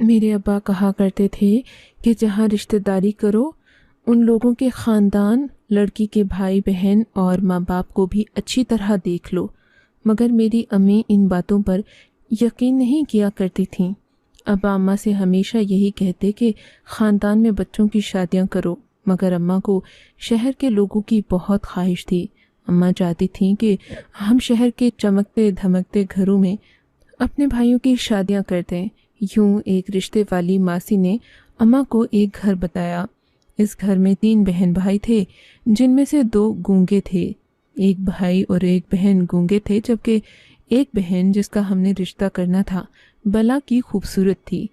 میرے ابا کہا کرتے تھے کہ جہاں رشتہ داری کرو ان لوگوں کے خاندان، لڑکی کے بھائی بہن اور ماں باپ کو بھی اچھی طرح دیکھ لو، مگر میری امی ان باتوں پر یقین نہیں کیا کرتی تھیں۔ ابا اماں سے ہمیشہ یہی کہتے کہ خاندان میں بچوں کی شادیاں کرو، مگر اماں کو شہر کے لوگوں کی بہت خواہش تھی۔ اماں چاہتی تھیں کہ ہم شہر کے چمکتے دھمکتے گھروں میں اپنے بھائیوں کی شادیاں کر دیں۔ یوں ایک رشتے والی ماسی نے اماں کو ایک گھر بتایا۔ اس گھر میں 3 بہن بھائی تھے، جن میں سے 2 گونگے تھے۔ ایک بھائی اور ایک بہن گونگے تھے، جبکہ ایک بہن جس کا ہم نے رشتہ کرنا تھا بلا کی خوبصورت تھی۔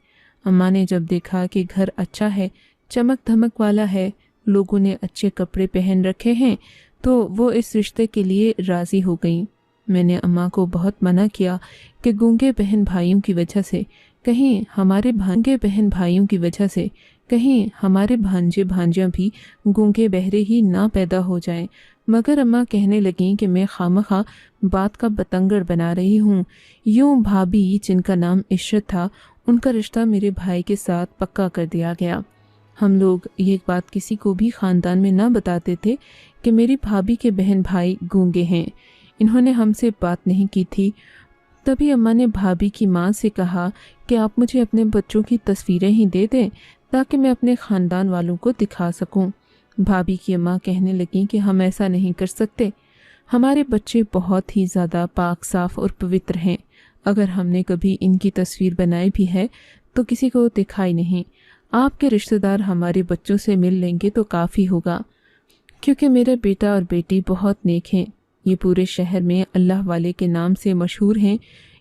اماں نے جب دیکھا کہ گھر اچھا ہے، چمک دھمک والا ہے، لوگوں نے اچھے کپڑے پہن رکھے ہیں، تو وہ اس رشتے کے لیے راضی ہو گئیں۔ میں نے اماں کو بہت منع کیا کہ گونگے بہن بھائیوں کی وجہ سے کہیں ہمارے بھانجے بھانجیاں بھی گونگے بہرے ہی نہ پیدا ہو جائیں، مگر اماں کہنے لگیں کہ میں خواہ بات کا بتنگڑ بنا رہی ہوں۔ یوں بھابھی، جن کا نام عشرت تھا، ان کا رشتہ میرے بھائی کے ساتھ پکا کر دیا گیا۔ ہم لوگ یہ بات کسی کو بھی خاندان میں نہ بتاتے تھے کہ میری بھابھی کے بہن بھائی گونگے ہیں۔ انہوں نے ہم سے بات نہیں کی تھی۔ تبھی اماں نے بھابھی کی ماں سے کہا کہ آپ مجھے اپنے بچوں کی تصویریں ہی دے دیں تاکہ میں اپنے خاندان والوں کو دکھا سکوں۔ بھابھی کی اماں کہنے لگیں کہ ہم ایسا نہیں کر سکتے، ہمارے بچے بہت ہی زیادہ پاک صاف اور پوتر ہیں، اگر ہم نے کبھی ان کی تصویر بنائی بھی ہے تو کسی کو دکھائی نہیں۔ آپ کے رشتہ دار ہمارے بچوں سے مل لیں گے تو کافی ہوگا، کیونکہ میرا بیٹا اور بیٹی بہت نیک ہیں، یہ پورے شہر میں اللہ والے کے نام سے مشہور ہیں،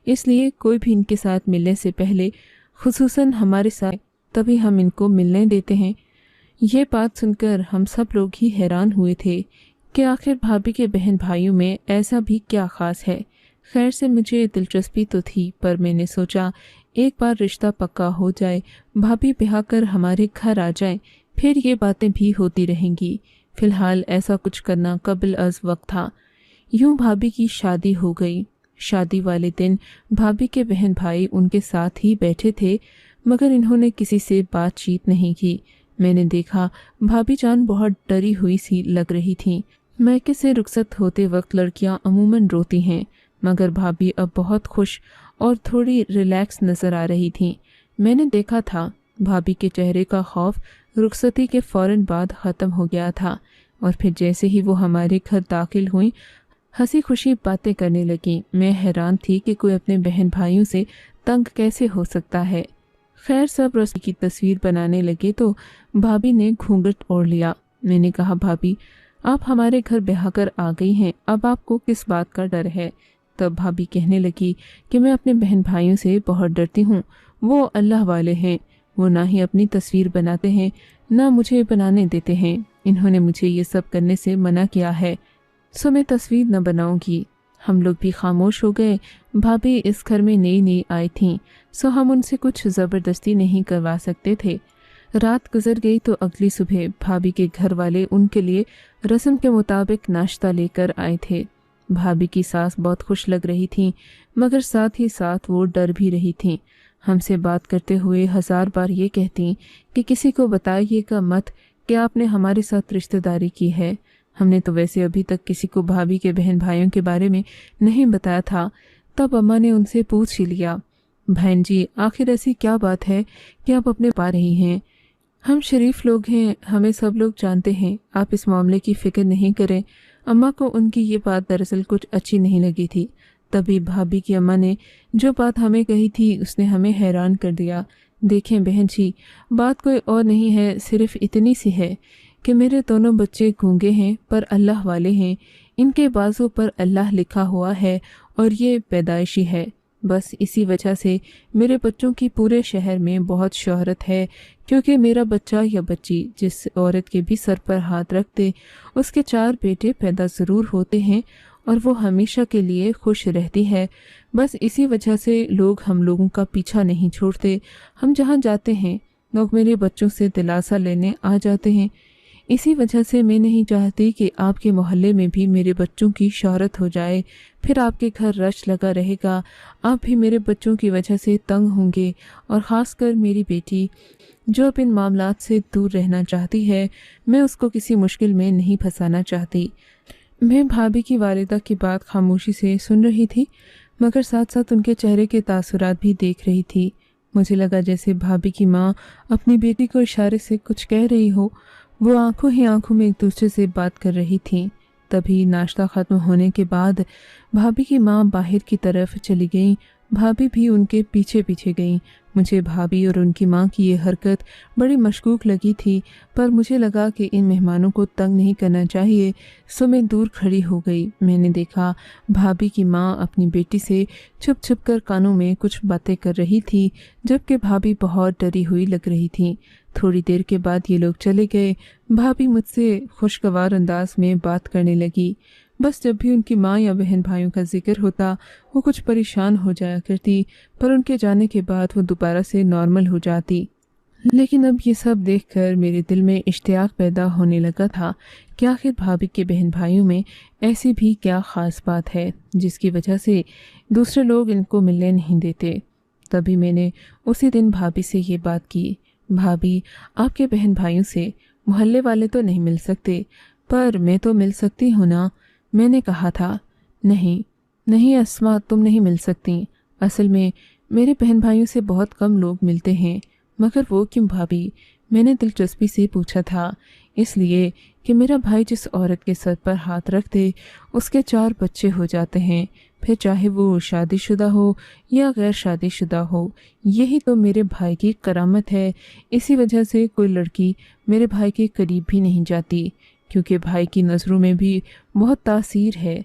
اس لیے کوئی بھی ان کے ساتھ ملنے سے پہلے خصوصاً ہمارے ساتھ تبھی ہم ان کو ملنے دیتے ہیں۔ یہ بات سن کر ہم سب لوگ ہی حیران ہوئے تھے کہ آخر بھابھی کے بہن بھائیوں میں ایسا بھی کیا خاص ہے۔ خیر سے مجھے دلچسپی تو تھی، پر میں نے سوچا ایک بار رشتہ پکا ہو جائے، بھابھی بیاہ کر ہمارے گھر آ جائیں، پھر یہ باتیں بھی ہوتی رہیں گی۔ فی الحال ایسا کچھ کرنا قبل از وقت تھا۔ یوں بھابھی کی شادی ہو گئی۔ شادی والے دن بھابھی کے بہن بھائی ان کے ساتھ ہی بیٹھے تھے، مگر انہوں نے کسی سے بات چیت نہیں کی۔ میں نے دیکھا بھابھی جان بہت ڈری ہوئی سی لگ رہی تھیں۔ میکے سے رخصت ہوتے وقت لڑکیاں عموماً روتی ہیں، مگر بھابھی اب بہت خوش اور تھوڑی ریلیکس نظر آ رہی تھیں۔ میں نے دیکھا تھا بھابھی کے چہرے کا خوف رخصتی کے فوراً بعد ختم ہو گیا تھا، اور پھر جیسے ہی وہ ہمارے گھر داخل ہوئیں ہنسی خوشی باتیں کرنے لگیں۔ میں حیران تھی کہ کوئی اپنے بہن بھائیوں سے تنگ کیسے ہو سکتا ہے۔ خیر سب رسول کی تصویر بنانے لگے تو بھابھی نے گھونگھٹ اوڑھ لیا۔ میں نے کہا بھابھی، آپ ہمارے گھر بیاہ کر آ گئی ہیں، اب آپ کو کس بات کا ڈر ہے؟ تب بھابھی کہنے لگی کہ میں اپنے بہن بھائیوں سے بہت ڈرتی ہوں، وہ اللہ والے ہیں، وہ نہ ہی اپنی تصویر بناتے ہیں نہ مجھے بنانے دیتے ہیں، انہوں نے مجھے یہ سب کرنے سے منع کیا ہے، سو میں تصویر نہ بناؤں گی۔ ہم لوگ بھی خاموش ہو گئے۔ بھابھی اس گھر میں نئی آئی تھیں، سو ہم ان سے کچھ زبردستی نہیں کروا سکتے تھے۔ رات گزر گئی تو اگلی صبح بھابھی کے گھر والے ان کے لیے رسم کے مطابق ناشتہ لے کر آئے تھے۔ بھابھی کی ساس بہت خوش لگ رہی تھیں، مگر ساتھ ہی ساتھ وہ ڈر بھی رہی تھیں۔ ہم سے بات کرتے ہوئے 1000 بار یہ کہتی کہ کسی کو بتائیے گا مت کہ آپ نے ہمارے ساتھ رشتہ داری کی ہے۔ ہم نے تو ویسے ابھی تک کسی کو بھابھی کے بہن بھائیوں کے بارے میں نہیں بتایا تھا۔ تب اماں نے ان سے پوچھ ہی لیا، بہن جی آخر ایسی کیا بات ہے کہ آپ اپنے پا رہی ہیں؟ ہم شریف لوگ ہیں، ہمیں سب لوگ جانتے ہیں، آپ اس معاملے کی فکر نہیں کریں۔ اماں کو ان کی یہ بات دراصل کچھ اچھی نہیں لگی تھی۔ تبھی بھابھی کی اماں نے جو بات ہمیں کہی تھی اس نے ہمیں حیران کر دیا۔ دیکھیں بہن جی، بات کوئی اور نہیں ہے، صرف اتنی سی ہے کہ میرے دونوں بچے گونگے ہیں پر اللہ والے ہیں، ان کے بازو پر اللہ لکھا ہوا ہے اور یہ پیدائشی ہے۔ بس اسی وجہ سے میرے بچوں کی پورے شہر میں بہت شہرت ہے، کیونکہ میرا بچہ یا بچی جس عورت کے بھی سر پر ہاتھ رکھ دے اس کے 4 بیٹے پیدا ضرور ہوتے ہیں اور وہ ہمیشہ کے لیے خوش رہتی ہے۔ بس اسی وجہ سے لوگ ہم لوگوں کا پیچھا نہیں چھوڑتے، ہم جہاں جاتے ہیں لوگ میرے بچوں سے دلاسا لینے آ جاتے ہیں۔ اسی وجہ سے میں نہیں چاہتی کہ آپ کے محلے میں بھی میرے بچوں کی شہرت ہو جائے، پھر آپ کے گھر رش لگا رہے گا، آپ بھی میرے بچوں کی وجہ سے تنگ ہوں گے، اور خاص کر میری بیٹی جو اب ان معاملات سے دور رہنا چاہتی ہے، میں اس کو کسی مشکل میں نہیں پھنسانا چاہتی۔ میں بھابھی کی والدہ کی بات خاموشی سے سن رہی تھی، مگر ساتھ ساتھ ان کے چہرے کے تاثرات بھی دیکھ رہی تھی۔ مجھے لگا جیسے بھابھی کی ماں اپنی بیٹی کو اشارے سے کچھ کہہ رہی ہو، وہ آنکھوں ہی آنکھوں میں ایک دوسرے سے بات کر رہی تھیں۔ تبھی ناشتہ ختم ہونے کے بعد بھابھی کی ماں باہر کی طرف چلی گئیں، بھابھی بھی ان کے پیچھے پیچھے گئیں۔ مجھے بھابھی اور ان کی ماں کی یہ حرکت بڑی مشکوک لگی تھی، پر مجھے لگا کہ ان مہمانوں کو تنگ نہیں کرنا چاہیے، سو میں دور کھڑی ہو گئی۔ میں نے دیکھا بھابھی کی ماں اپنی بیٹی سے چھپ چھپ کر کانوں میں کچھ باتیں کر رہی تھی، جبکہ بھابھی بہت ڈری ہوئی لگ رہی تھی۔ تھوڑی دیر کے بعد یہ لوگ چلے گئے۔ بھابھی مجھ سے خوشگوار انداز میں بات کرنے لگی۔ بس جب بھی ان کی ماں یا بہن بھائیوں کا ذکر ہوتا وہ کچھ پریشان ہو جایا کرتی، پر ان کے جانے کے بعد وہ دوبارہ سے نارمل ہو جاتی۔ لیکن اب یہ سب دیکھ کر میرے دل میں اشتیاق پیدا ہونے لگا تھا کہ آخر بھابھی کے بہن بھائیوں میں ایسی بھی کیا خاص بات ہے جس کی وجہ سے دوسرے لوگ ان کو ملنے نہیں دیتے۔ تبھی میں نے اسی دن بھابھی سے یہ بات کی، بھابھی آپ کے بہن بھائیوں سے محلے والے تو نہیں مل سکتے، پر میں تو مل سکتی ہوں نا؟ میں نے کہا تھا۔ نہیں اسما، تم نہیں مل سکتی، اصل میں میرے بہن بھائیوں سے بہت کم لوگ ملتے ہیں۔ مگر وہ کیوں بھابھی؟ میں نے دلچسپی سے پوچھا تھا۔ اس لیے کہ میرا بھائی جس عورت کے سر پر ہاتھ رکھ دے اس کے 4 بچے ہو جاتے ہیں، پھر چاہے وہ شادی شدہ ہو یا غیر شادی شدہ ہو، یہی تو میرے بھائی کی کرامت ہے۔ اسی وجہ سے کوئی لڑکی میرے بھائی کے قریب بھی نہیں جاتی، کیونکہ بھائی کی نظروں میں بھی بہت تاثیر ہے۔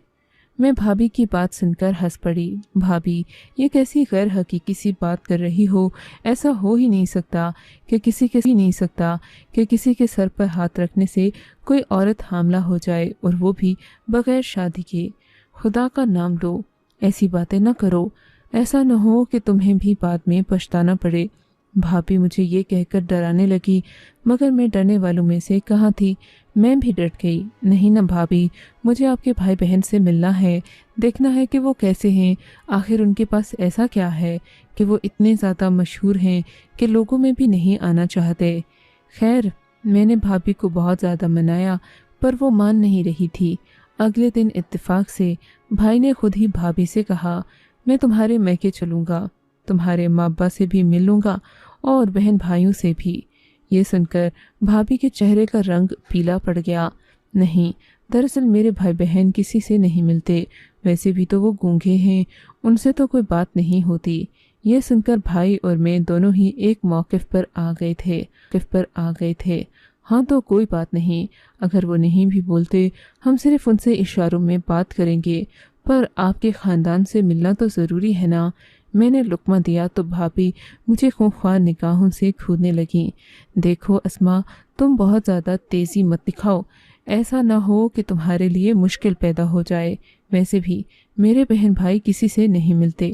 میں بھابھی کی بات سن کر ہنس پڑی۔ بھابھی یہ کیسی غیر حقیقی سی بات کر رہی ہو؟ ایسا ہو ہی نہیں سکتا کہ کسی کے سر پر ہاتھ رکھنے سے کوئی عورت حاملہ ہو جائے، اور وہ بھی بغیر شادی کے۔ خدا کا نام لو، ایسی باتیں نہ کرو، ایسا نہ ہو کہ تمہیں بھی بعد میں پچھتانا پڑے۔ بھابھی مجھے یہ کہہ کر ڈرانے لگی، مگر میں ڈرنے والوں میں سے کہاں تھی، میں بھی ڈٹ گئی۔ نہیں نہ بھابھی، مجھے آپ کے بھائی بہن سے ملنا ہے، دیکھنا ہے کہ وہ کیسے ہیں، آخر ان کے پاس ایسا کیا ہے کہ وہ اتنے زیادہ مشہور ہیں کہ لوگوں میں بھی نہیں آنا چاہتے۔ خیر، میں نے بھابھی کو بہت زیادہ منایا، پر وہ مان نہیں رہی تھی۔ اگلے دن اتفاق سے بھائی نے خود ہی بھابھی سے کہا، میں تمہارے میکے چلوں گا، تمہارے ماں ابا سے بھی مل لوں گا اور بہن بھائیوں سے بھی۔ یہ سن کر بھابھی کے چہرے کا رنگ پیلا پڑ گیا۔ نہیں، دراصل میرے بھائی بہن کسی سے نہیں ملتے، ویسے بھی تو وہ گونگے ہیں، ان سے تو کوئی بات نہیں ہوتی۔ یہ سن کر بھائی اور میں دونوں ہی ایک موقف پر آ گئے تھے۔ ہاں تو کوئی بات نہیں، اگر وہ نہیں بھی بولتے ہم صرف ان سے اشاروں میں بات کریں گے، پر آپ کے خاندان سے ملنا تو ضروری ہے نا۔ میں نے لقمہ دیا تو بھابھی مجھے خونخوار نگاہوں سے گھورنے لگیں۔ دیکھو اسما، تم بہت زیادہ تیزی مت دکھاؤ، ایسا نہ ہو کہ تمہارے لیے مشکل پیدا ہو جائے۔ ویسے بھی میرے بہن بھائی کسی سے نہیں ملتے۔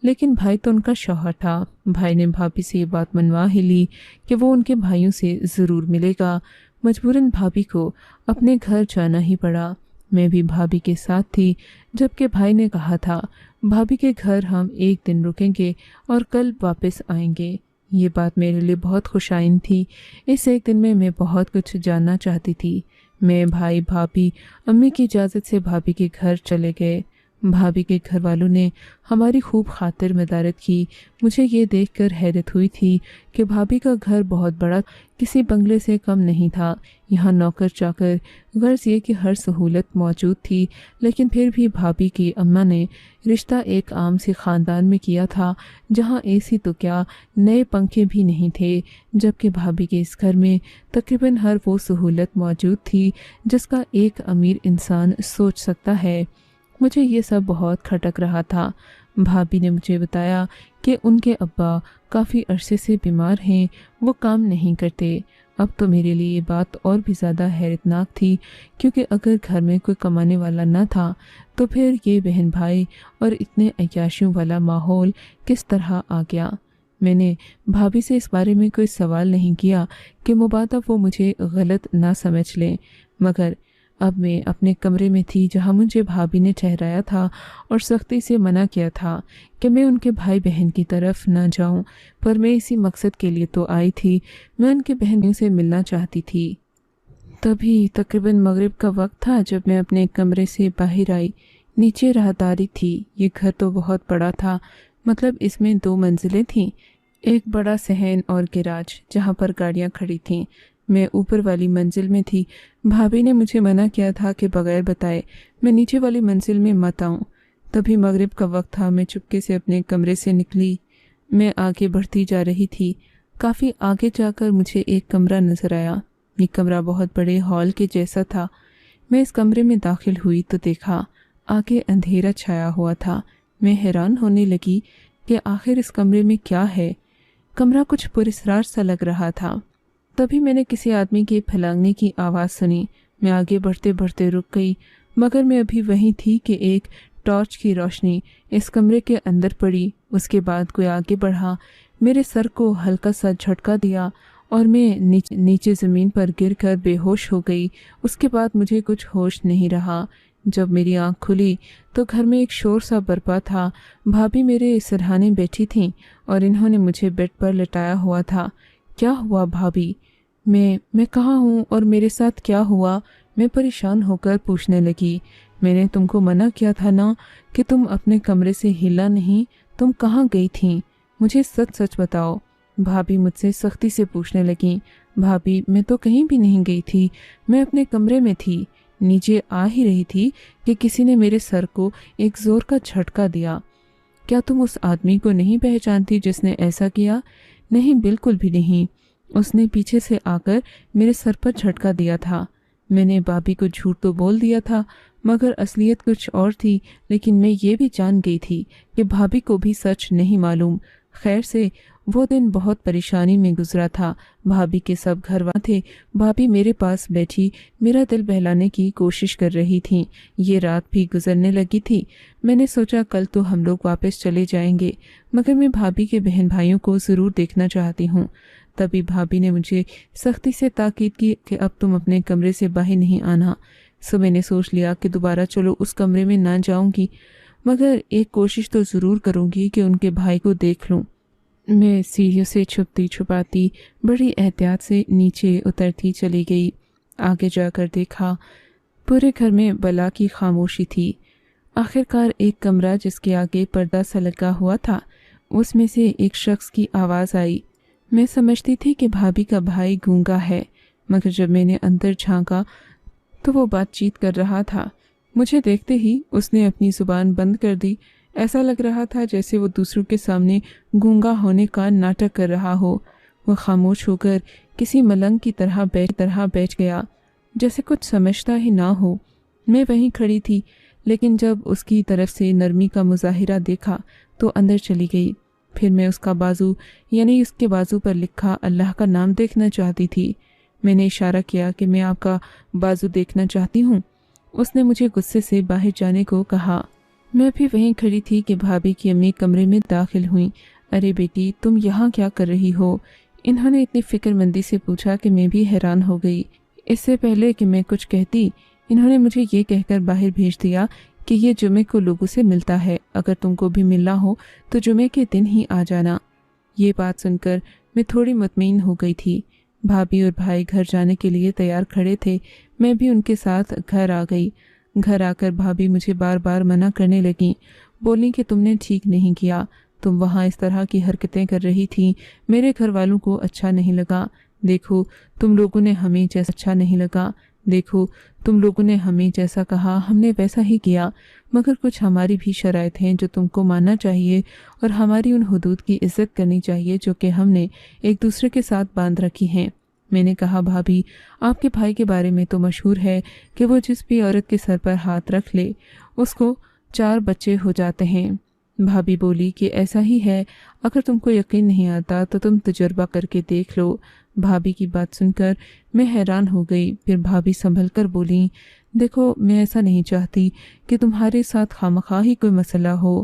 لیکن بھائی تو ان کا شوہر تھا۔ بھائی نے بھابھی سے یہ بات منوا ہی لی کہ وہ ان کے بھائیوں سے ضرور ملے گا۔ مجبوراً بھابھی کو اپنے گھر جانا ہی پڑا۔ میں بھی بھابھی کے ساتھ تھی، جبکہ بھائی نے کہا تھا بھابھی کے گھر ہم ایک دن رکیں گے اور کل واپس آئیں گے۔ یہ بات میرے لیے بہت خوشائن تھی۔ اس ایک دن میں بہت کچھ جاننا چاہتی تھی۔ میں، بھائی، بھابھی، امی کی اجازت سے بھابھی کے گھر چلے گئے۔ بھابھی کے گھر والوں نے ہماری خوب خاطر مدارت کی۔ مجھے یہ دیکھ کر حیرت ہوئی تھی کہ بھابھی کا گھر بہت بڑا، کسی بنگلے سے کم نہیں تھا۔ یہاں نوکر چاکر، غرض یہ کہ ہر سہولت موجود تھی، لیکن پھر بھی بھابھی کی اماں نے رشتہ ایک عام سے خاندان میں کیا تھا، جہاں اے سی تو کیا، نئے پنکھے بھی نہیں تھے، جبکہ بھابھی کے اس گھر میں تقریباً ہر وہ سہولت موجود تھی جس کا ایک امیر انسان سوچ سکتا ہے۔ مجھے یہ سب بہت کھٹک رہا تھا۔ بھابھی نے مجھے بتایا کہ ان کے ابا کافی عرصے سے بیمار ہیں، وہ کام نہیں کرتے۔ اب تو میرے لیے یہ بات اور بھی زیادہ حیرت ناک تھی، کیونکہ اگر گھر میں کوئی کمانے والا نہ تھا تو پھر یہ بہن بھائی اور اتنے عیاشیوں والا ماحول کس طرح آ گیا۔ میں نے بھابھی سے اس بارے میں کوئی سوال نہیں کیا کہ مبادا وہ مجھے غلط نہ سمجھ لیں، مگر اب میں اپنے کمرے میں تھی جہاں مجھے بھابھی نے ٹھہرایا تھا اور سختی سے منع کیا تھا کہ میں ان کے بھائی بہن کی طرف نہ جاؤں، پر میں اسی مقصد کے لیے تو آئی تھی، میں ان کے بہنوں سے ملنا چاہتی تھی۔ تبھی تقریباً مغرب کا وقت تھا جب میں اپنے کمرے سے باہر آئی۔ نیچے راہداری تھی۔ یہ گھر تو بہت بڑا تھا، مطلب اس میں 2 منزلیں تھیں، ایک بڑا صحن اور گیراج جہاں پر گاڑیاں کھڑی تھیں۔ میں اوپر والی منزل میں تھی۔ بھابھی نے مجھے منع کیا تھا کہ بغیر بتائے میں نیچے والی منزل میں مت آؤں۔ تبھی مغرب کا وقت تھا۔ میں چپکے سے اپنے کمرے سے نکلی۔ میں آگے بڑھتی جا رہی تھی۔ کافی آگے جا کر مجھے ایک کمرہ نظر آیا۔ یہ کمرہ بہت بڑے ہال کے جیسا تھا۔ میں اس کمرے میں داخل ہوئی تو دیکھا آگے اندھیرا چھایا ہوا تھا۔ میں حیران ہونے لگی کہ آخر اس کمرے میں کیا ہے۔ کمرہ کچھ پراسرار سا لگ رہا تھا۔ تبھی میں نے کسی آدمی کے پھلانگنے کی آواز سنی۔ میں آگے بڑھتے بڑھتے رک گئی، مگر میں ابھی وہیں تھی کہ ایک ٹارچ کی روشنی اس کمرے کے اندر پڑی۔ اس کے بعد کوئی آگے بڑھا، میرے سر کو ہلکا سا جھٹکا دیا اور میں نیچے زمین پر گر کر بے ہوش ہو گئی۔ اس کے بعد مجھے کچھ ہوش نہیں رہا۔ جب میری آنکھ کھلی تو گھر میں ایک شور سا برپا تھا۔ بھابھی میرے سرہانے بیٹھی تھیں اور انہوں نے مجھے بیڈ پر لٹایا ہوا تھا۔ کیا ہوا بھابھی؟ میں کہاں ہوں اور میرے ساتھ کیا ہوا؟ میں پریشان ہو کر پوچھنے لگی۔ میں نے تم کو منع کیا تھا نا کہ تم اپنے کمرے سے ہلا نہیں، تم کہاں گئی تھیں؟ مجھے سچ سچ بتاؤ۔ بھابھی مجھ سے سختی سے پوچھنے لگیں۔ بھابھی میں تو کہیں بھی نہیں گئی تھی، میں اپنے کمرے میں تھی۔ نیچے آ ہی رہی تھی کہ کسی نے میرے سر کو ایک زور کا جھٹکا دیا۔ کیا تم اس آدمی کو نہیں پہچانتی جس نے ایسا کیا؟ نہیں، بالکل بھی نہیں۔ اس نے پیچھے سے آ کر میرے سر پر جھٹکا دیا تھا۔ میں نے بھابھی کو جھوٹ تو بول دیا تھا، مگر اصلیت کچھ اور تھی۔ لیکن میں یہ بھی جان گئی تھی کہ بھابھی کو بھی سچ نہیں معلوم۔ خیر سے وہ دن بہت پریشانی میں گزرا تھا۔ بھابھی کے سب گھر والے تھے۔ بھابھی میرے پاس بیٹھی میرا دل بہلانے کی کوشش کر رہی تھیں۔ یہ رات بھی گزرنے لگی تھی۔ میں نے سوچا کل تو ہم لوگ واپس چلے جائیں گے، مگر میں بھابھی کے بہن بھائیوں کو ضرور دیکھنا چاہتی ہوں۔ تبھی بھابھی نے مجھے سختی سے تاکید کی کہ اب تم اپنے کمرے سے باہر نہیں آنا۔ سو میں نے سوچ لیا کہ دوبارہ چلو اس کمرے میں نہ جاؤں گی، مگر ایک کوشش تو ضرور کروں گی کہ ان کے بھائی کو دیکھ لوں۔ میں سیڑھیوں سے چھپتی چھپاتی بڑی احتیاط سے نیچے اترتی چلی گئی۔ آگے جا کر دیکھا پورے گھر میں بلا کی خاموشی تھی۔ آخرکار ایک کمرہ جس کے آگے پردہ سا لگا ہوا تھا، اس میں سے ایک شخص کی آواز آئی۔ میں سمجھتی تھی کہ بھابھی کا بھائی گونگا ہے، مگر جب میں نے اندر جھانکا تو وہ بات چیت کر رہا تھا۔ مجھے دیکھتے ہی اس نے اپنی زبان بند کر دی۔ ایسا لگ رہا تھا جیسے وہ دوسروں کے سامنے گونگا ہونے کا ناٹک کر رہا ہو۔ وہ خاموش ہو کر کسی ملنگ کی طرح بیٹھ گیا، جیسے کچھ سمجھتا ہی نہ ہو۔ میں وہیں کھڑی تھی، لیکن جب اس کی طرف سے نرمی کا مظاہرہ دیکھا تو اندر چلی گئی۔ پھر میں اس کا بازو یعنی اس کے بازو پر لکھا اللہ کا نام دیکھنا چاہتی تھی۔ میں نے اشارہ کیا کہ میں آپ کا بازو دیکھنا چاہتی ہوں۔ اس نے مجھے غصے سے باہر جانے کو کہا۔ میں بھی وہیں کھڑی تھی کہ بھابھی کی امی کمرے میں داخل ہوئیں۔ ارے بیٹی، تم یہاں کیا کر رہی ہو؟ انہوں نے اتنی فکر مندی سے پوچھا کہ میں بھی حیران ہو گئی۔ اس سے پہلے کہ میں کچھ کہتی، انہوں نے مجھے یہ کہہ کر باہر بھیج دیا کہ یہ جمعے کو لوگوں سے ملتا ہے، اگر تم کو بھی ملنا ہو تو جمعے کے دن ہی آ جانا۔ یہ بات سن کر میں تھوڑی مطمئن ہو گئی تھی۔ بھابھی اور بھائی گھر جانے کے لیے تیار کھڑے تھے۔ میں بھی ان کے ساتھ گھر آ گئی۔ گھر آ کر بھابھی مجھے بار بار منع کرنے لگیں، بولی کہ تم نے ٹھیک نہیں کیا، تم وہاں اس طرح کی حرکتیں کر رہی تھی، میرے گھر والوں کو اچھا نہیں لگا۔ دیکھو تم لوگوں نے ہمیں جیسا اچھا نہیں لگا، دیکھو تم لوگوں نے ہمیں جیسا کہا ہم نے ویسا ہی کیا، مگر کچھ ہماری بھی شرائط ہیں جو تم کو ماننا چاہیے اور ہماری ان حدود کی عزت کرنی چاہیے جو کہ ہم نے ایک دوسرے کے ساتھ باندھ رکھی ہیں۔ میں نے کہا بھابھی، آپ کے بھائی کے بارے میں تو مشہور ہے کہ وہ جس بھی عورت کے سر پر ہاتھ رکھ لے اس کو 4 بچے ہو جاتے ہیں۔ بھابھی بولی کہ ایسا ہی ہے، اگر تم کو یقین نہیں آتا تو تم تجربہ کر کے دیکھ لو۔ بھابھی کی بات سن کر میں حیران ہو گئی۔ پھر بھابھی سنبھل کر بولیں، دیکھو میں ایسا نہیں چاہتی کہ تمہارے ساتھ خواہ مخواہ ہی کوئی مسئلہ ہو۔